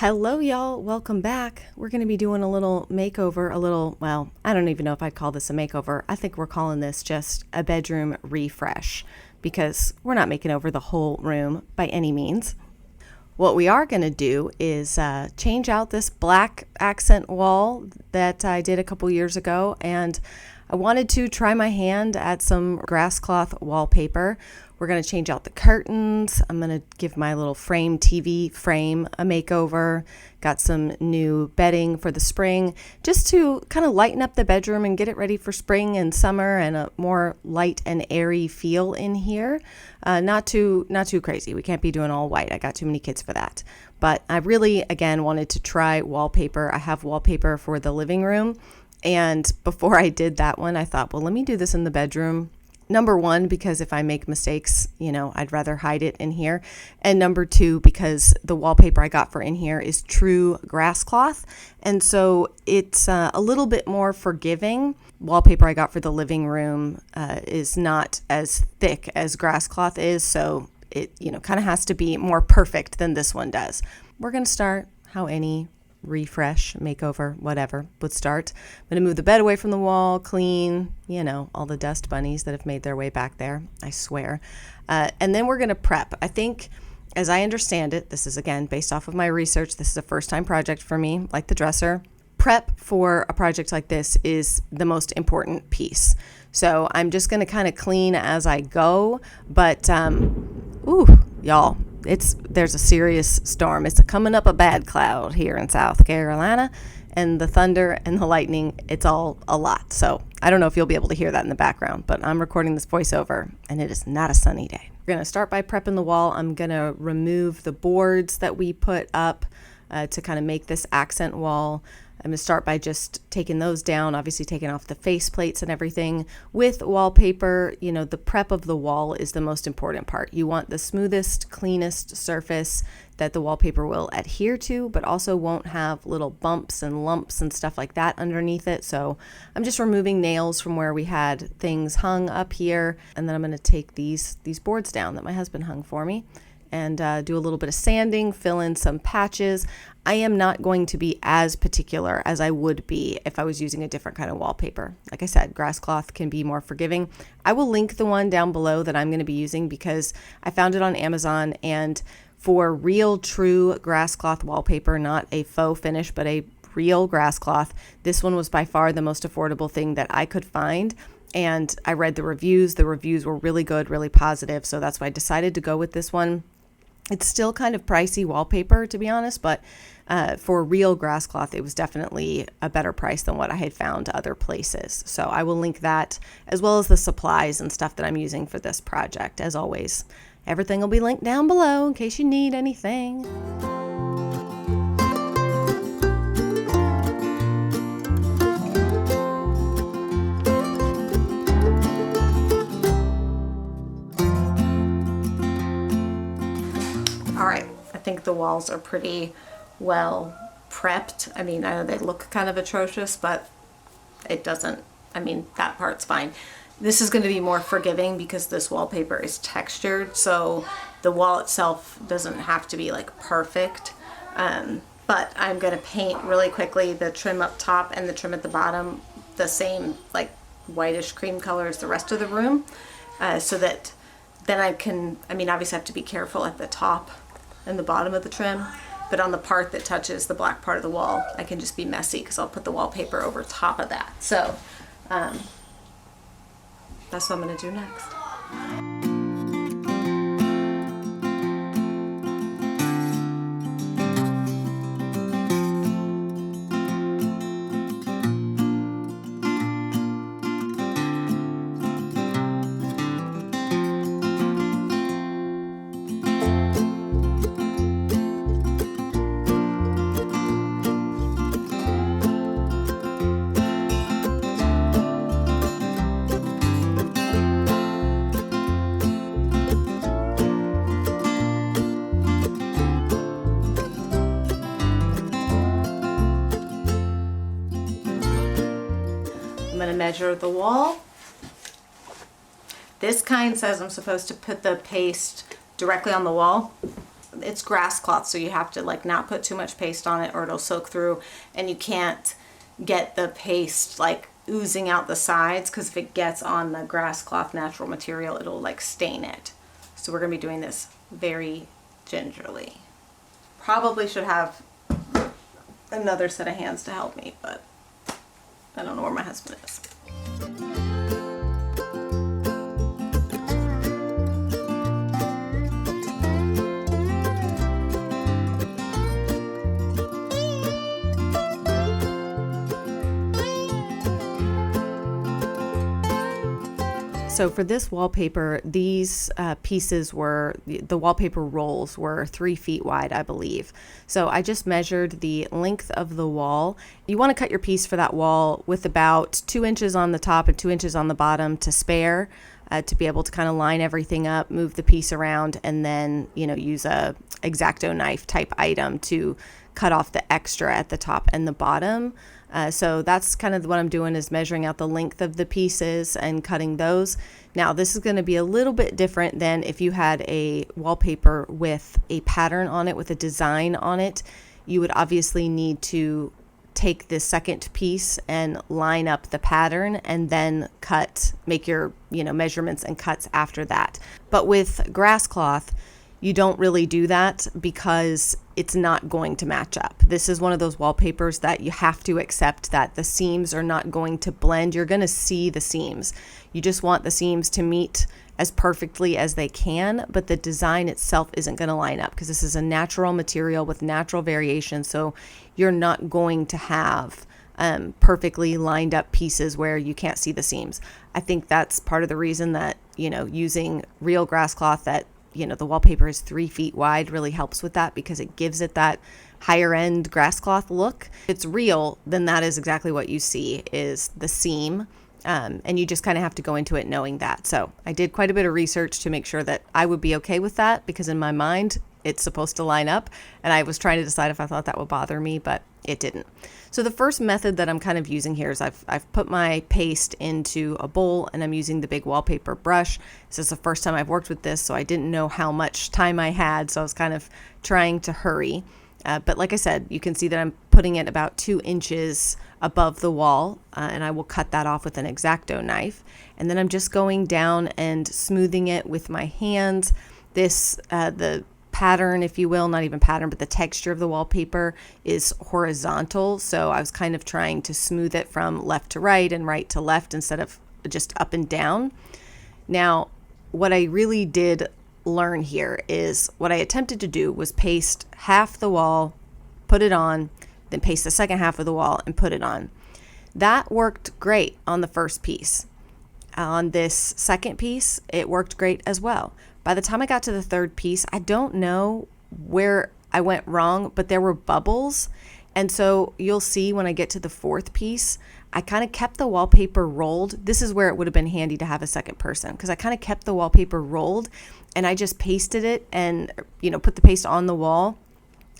Hello y'all, welcome back. We're going to be doing a little makeover, well, I don't even know if I'd call this a makeover. I think we're calling this just a bedroom refresh because we're not making over the whole room by any means. What we are going to do is change out this black accent wall that I did a couple years ago, and I wanted to try my hand at some Grasscloth wallpaper. We're going to change out the curtains. I'm going to give my little TV frame a makeover. Got some new bedding for the spring just to kind of lighten up the bedroom and get it ready for spring and summer and a more light and airy feel in here. Not too crazy. We can't be doing all white. I got too many kids for that. But I really, again, wanted to try wallpaper. I have wallpaper for the living room. And before I did that one, I thought, well, let me do this in the bedroom. Number one, because if I make mistakes, I'd rather hide it in here. And number two, because the wallpaper I got for in here is true Grasscloth. And so it's a little bit more forgiving. Wallpaper I got for the living room is not as thick as Grasscloth is. So it, kind of has to be more perfect than this one does. We're going to start how any refresh, makeover, whatever would start. I'm going to move the bed away from the wall, clean, all the dust bunnies that have made their way back there, I swear. And then we're going to prep. I think, as I understand it, this is, again, based off of my research, this is a first-time project for me, like the dresser. Prep for a project like this is the most important piece. So I'm just going to kind of clean as I go, but, y'all, there's a serious storm. It's coming up a bad cloud here in South Carolina, and the thunder and the lightning, it's all a lot. So I don't know if you'll be able to hear that in the background, but I'm recording this voiceover and it is not a sunny day. We're going to start by prepping the wall. I'm going to remove the boards that we put up to kind of make this accent wall. I'm going to start by just taking those down, obviously taking off the face plates and everything. With wallpaper, the prep of the wall is the most important part. You want the smoothest, cleanest surface that the wallpaper will adhere to, but also won't have little bumps and lumps and stuff like that underneath it. So I'm just removing nails from where we had things hung up here. And then I'm going to take these boards down that my husband hung for me and do a little bit of sanding, fill in some patches. I am not going to be as particular as I would be if I was using a different kind of wallpaper. Like I said, Grasscloth can be more forgiving. I will link the one down below that I'm going to be using because I found it on Amazon, and for real, true Grasscloth wallpaper, not a faux finish, but a real Grasscloth, this one was by far the most affordable thing that I could find. And I read the reviews. The reviews were really good, really positive. So that's why I decided to go with this one. It's still kind of pricey wallpaper, to be honest, but for real Grasscloth, it was definitely a better price than what I had found other places. So I will link that, as well as the supplies and stuff that I'm using for this project. As always, everything will be linked down below in case you need anything. I think the walls are pretty well prepped. I know they look kind of atrocious, but it doesn't, that part's fine. This is going to be more forgiving because this wallpaper is textured, so the wall itself doesn't have to be like perfect. But I'm going to paint really quickly the trim up top and the trim at the bottom the same like whitish cream color as the rest of the room, so that then I can, obviously I have to be careful at the top and the bottom of the trim, but on the part that touches the black part of the wall, I can just be messy because I'll put the wallpaper over top of that. So that's what I'm going to do next. I'm going to measure the wall. This kind says I'm supposed to put the paste directly on the wall. it's Grasscloth, so you have to like not put too much paste on it or it'll soak through, and you can't get the paste like oozing out the sides, because if it gets on the Grasscloth natural material, it'll like stain it. So we're gonna be doing this very gingerly. Probably should have another set of hands to help me, but I don't know where my husband is. So for this wallpaper, these pieces were, the wallpaper rolls were 3 feet wide, I believe. So I just measured the length of the wall. You want to cut your piece for that wall with about 2 inches on the top and 2 inches on the bottom to spare, to be able to kind of line everything up, move the piece around, and then, you know, use a X-Acto knife type item to cut off the extra at the top and the bottom. So that's kind of what I'm doing, is measuring out the length of the pieces and cutting those. Now this is going to be a little bit different than if you had a wallpaper with a pattern on it, with a design on it. You would obviously need to take this second piece and line up the pattern and then cut, make your, you know, measurements and cuts after that. But with Grasscloth, you don't really do that because it's not going to match up. This is one of those wallpapers that you have to accept that the seams are not going to blend. You're going to see the seams. You just want the seams to meet as perfectly as they can, but the design itself isn't going to line up because this is a natural material with natural variation. So you're not going to have perfectly lined up pieces where you can't see the seams. I think that's part of the reason that, you know, using real Grasscloth that, you know, the wallpaper is 3 feet wide really helps with that, because it gives it that higher end Grasscloth look. If it's real, then that is exactly what you see, is the seam. And you just kind of have to go into it knowing that. So I did quite a bit of research to make sure that I would be okay with that, because in my mind, it's supposed to line up. And I was trying to decide if I thought that would bother me, but it didn't. So the first method that I'm kind of using here is I've put my paste into a bowl and I'm using the big wallpaper brush. This is the first time I've worked with this, so I didn't know how much time I had. So I was kind of trying to hurry. But like I said, you can see that I'm putting it about 2 inches above the wall, and I will cut that off with an X-Acto knife. And then I'm just going down and smoothing it with my hands. This, the pattern, if you will, not even pattern, but the texture of the wallpaper is horizontal. So I was kind of trying to smooth it from left to right and right to left instead of just up and down. Now, what I really did learn here is what I attempted to do was paste half the wall, put it on, then paste the second half of the wall and put it on. That worked great on the first piece. On this second piece, it worked great as well. By the time I got to the third piece, I don't know where I went wrong, but there were bubbles. And so you'll see when I get to the fourth piece, I kind of kept the wallpaper rolled. This is where it would have been handy to have a second person, because I kind of kept the wallpaper rolled and I just pasted it and, you know, put the paste on the wall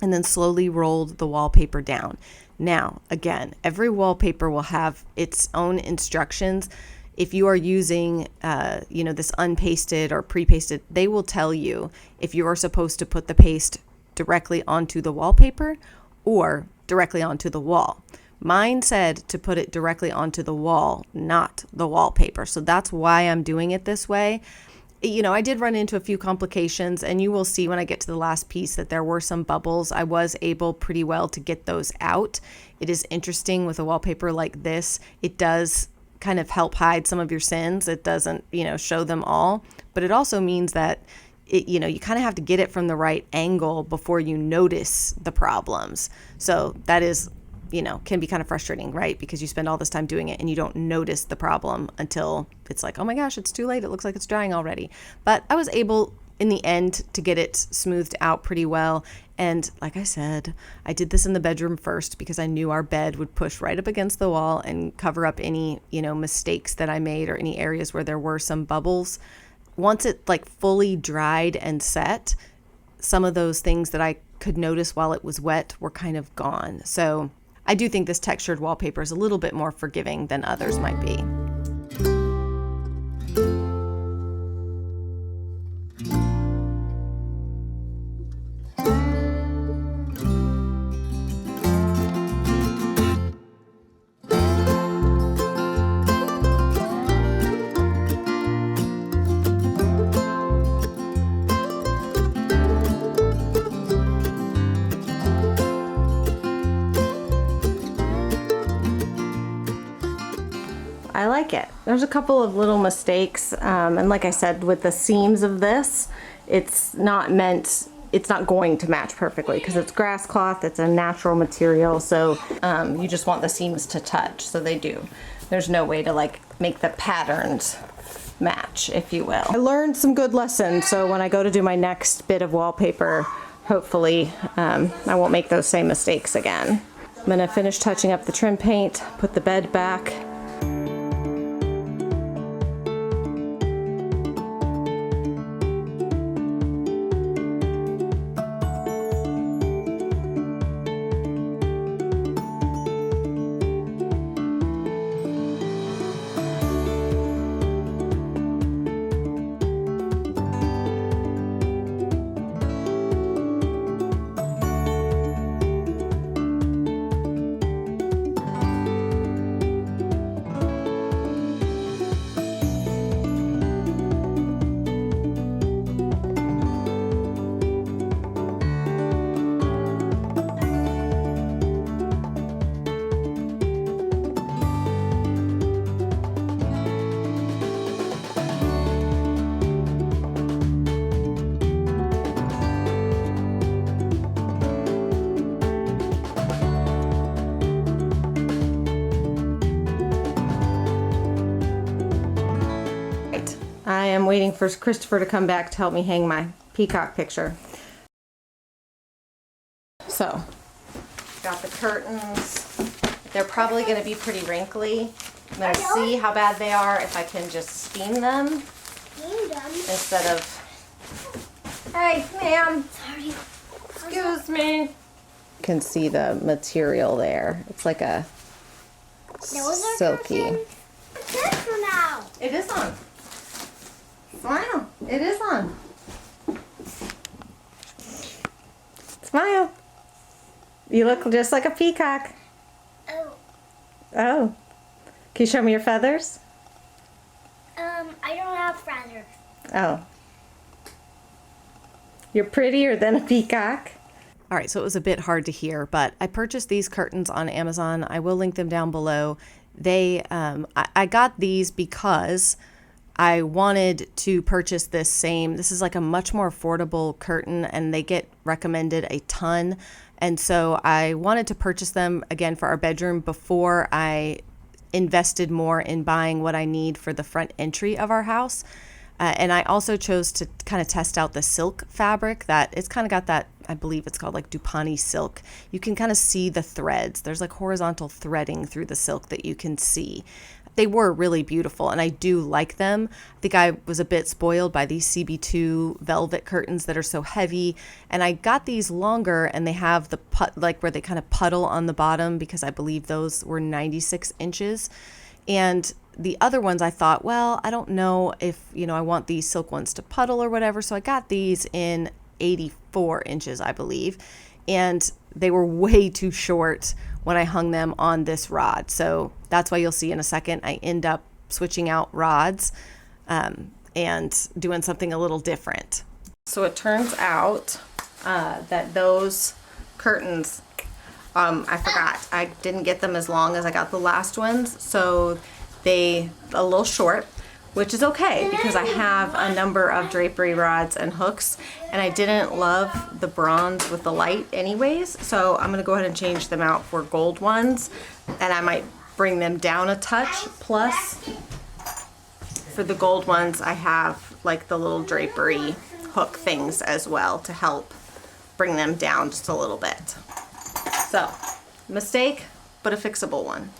and then slowly rolled the wallpaper down. Now, again, every wallpaper will have its own instructions. If you are using, you know, this unpasted or pre-pasted, they will tell you if you are supposed to put the paste directly onto the wallpaper or directly onto the wall. Mine said to put it directly onto the wall, not the wallpaper. So that's why I'm doing it this way. You know, I did run into a few complications, and you will see when I get to the last piece that there were some bubbles. I was able pretty well to get those out. It is interesting with a wallpaper like this. It does kind of help hide some of your sins. It doesn't, you know, show them all, but it also means that it, you know, you kind of have to get it from the right angle before you notice the problems. So that is, you know, can be kind of frustrating, right? Because you spend all this time doing it and you don't notice the problem until it's like, oh my gosh, it's too late. It looks like it's drying already. But I was able in the end to get it smoothed out pretty well. And like I said, I did this in the bedroom first because I knew our bed would push right up against the wall and cover up any, you know, mistakes that I made or any areas where there were some bubbles. Once it like fully dried and set, some of those things that I could notice while it was wet were kind of gone. So I do think this textured wallpaper is a little bit more forgiving than others might be. I like it. There's a couple of little mistakes, and like I said, with the seams of this, it's not going to match perfectly because it's grass cloth, it's a natural material, so you just want the seams to touch, so they do. There's no way to like make the patterns match, if you will. I learned some good lessons, so when I go to do my next bit of wallpaper, hopefully I won't make those same mistakes again. I'm gonna finish touching up the trim paint, put the bed back. I am waiting for Christopher to come back to help me hang my peacock picture. So, got the curtains. They're probably going to be pretty wrinkly. I'm going to see how bad they are if I can just steam them instead of... Hey, ma'am. Sorry. Excuse me. You can see the material there. It's like a silky. It is on. Smile. It is on. Smile. You look just like a peacock. Oh. Oh. Can you show me your feathers? I don't have feathers. Oh. You're prettier than a peacock. All right, so it was a bit hard to hear, but I purchased these curtains on Amazon. I will link them down below. They, I got these because I wanted to purchase this is like a much more affordable curtain, and they get recommended a ton. And so I wanted to purchase them again for our bedroom before I invested more in buying what I need for the front entry of our house. And I also chose to kind of test out the silk fabric that it's kind of got that, I believe it's called like Dupani silk. You can kind of see the threads. There's like horizontal threading through the silk that you can see. They were really beautiful, and I do like them. I think I was a bit spoiled by these CB2 velvet curtains that are so heavy, and I got these longer, and they have the like where they kind of puddle on the bottom, because I believe those were 96 inches. And the other ones I thought, well, I don't know if, I want these silk ones to puddle or whatever. So I got these in 84 inches, I believe. And they were way too short when I hung them on this rod. So that's why you'll see in a second, I end up switching out rods and doing something a little different. So it turns out that those curtains, I forgot, I didn't get them as long as I got the last ones. So they a little short, which is okay because I have a number of drapery rods and hooks, and I didn't love the bronze with the light anyways, so I'm gonna go ahead and change them out for gold ones, and I might bring them down a touch. Plus, for the gold ones, I have like the little drapery hook things as well to help bring them down just a little bit. So, mistake, but a fixable one.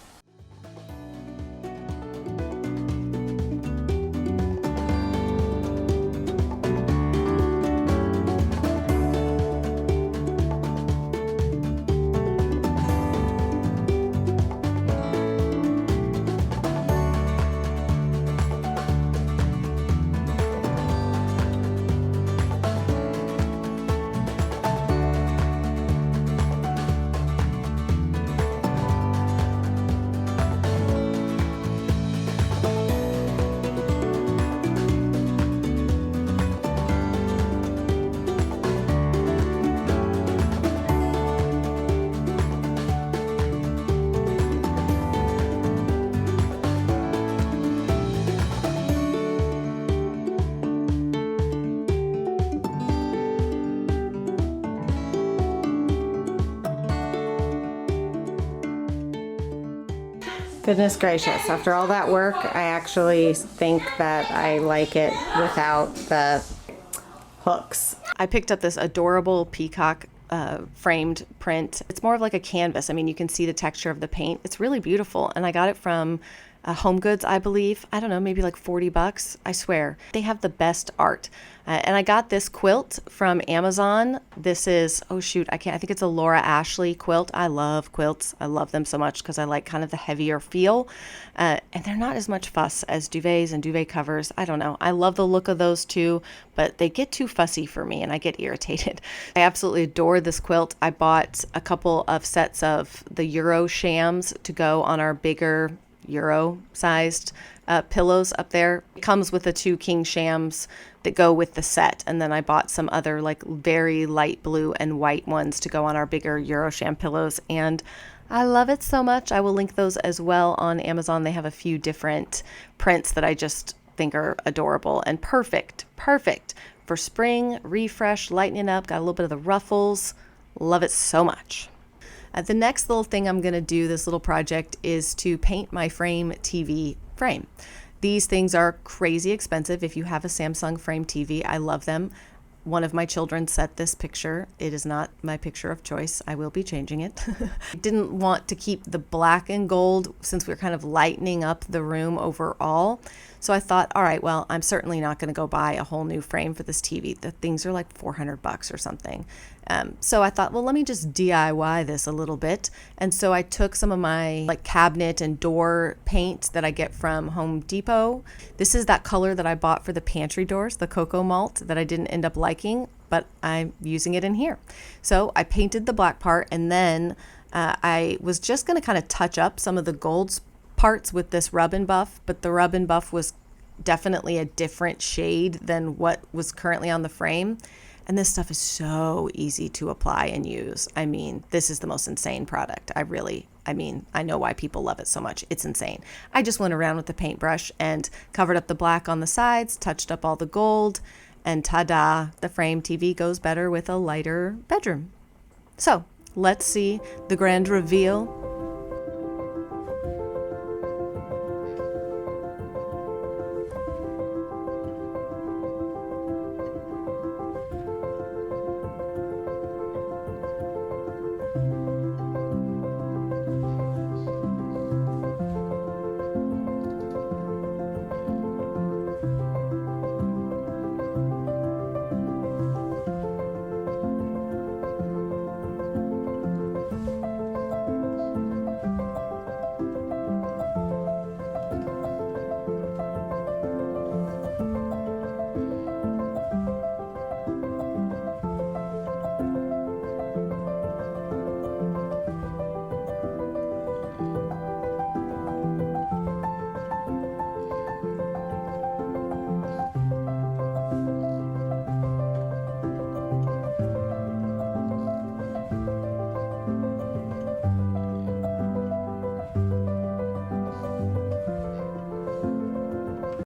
Goodness gracious, after all that work, I actually think that I like it without the hooks. I picked up this adorable peacock framed print. It's more of like a canvas. I mean, you can see the texture of the paint. It's really beautiful. And I got it from Home Goods, I believe. I don't know, maybe like $40. I swear. They have the best art. And I got this quilt from Amazon. This is, oh shoot, I think it's a Laura Ashley quilt. I love quilts. I love them so much because I like kind of the heavier feel. And they're not as much fuss as duvets and duvet covers. I don't know. I love the look of those too, but they get too fussy for me and I get irritated. I absolutely adore this quilt. I bought a couple of sets of the Euro shams to go on our bigger Euro-sized pillows up there. It comes with the 2 king shams that go with the set, and then I bought some other like very light blue and white ones to go on our bigger Euro sham pillows, and I love it so much. I will link those as well on Amazon. They have a few different prints that I just think are adorable and perfect for spring, refresh, lightening up, got a little bit of the ruffles. Love it so much. The next little thing I'm going to do, this little project, is to paint my frame TV frame. These things are crazy expensive. If you have a Samsung frame TV, I love them. One of my children set this picture. It is not my picture of choice. I will be changing it. I didn't want to keep the black and gold since we were kind of lightening up the room overall. So I thought, all right, well, I'm certainly not going to go buy a whole new frame for this TV. The things are like $400 or something. So I thought, well, let me just DIY this a little bit. And so I took some of my like cabinet and door paint that I get from Home Depot. This is that color that I bought for the pantry doors, the cocoa malt, that I didn't end up liking, but I'm using it in here. So I painted the black part, and then I was just going to kind of touch up some of the gold parts with this rub and buff, but the rub and buff was definitely a different shade than what was currently on the frame. And this stuff is so easy to apply and use. I mean, this is the most insane product. I know why people love it so much. It's insane. I just went around with the paintbrush and covered up the black on the sides, touched up all the gold, and ta-da, the frame TV goes better with a lighter bedroom. So let's see the grand reveal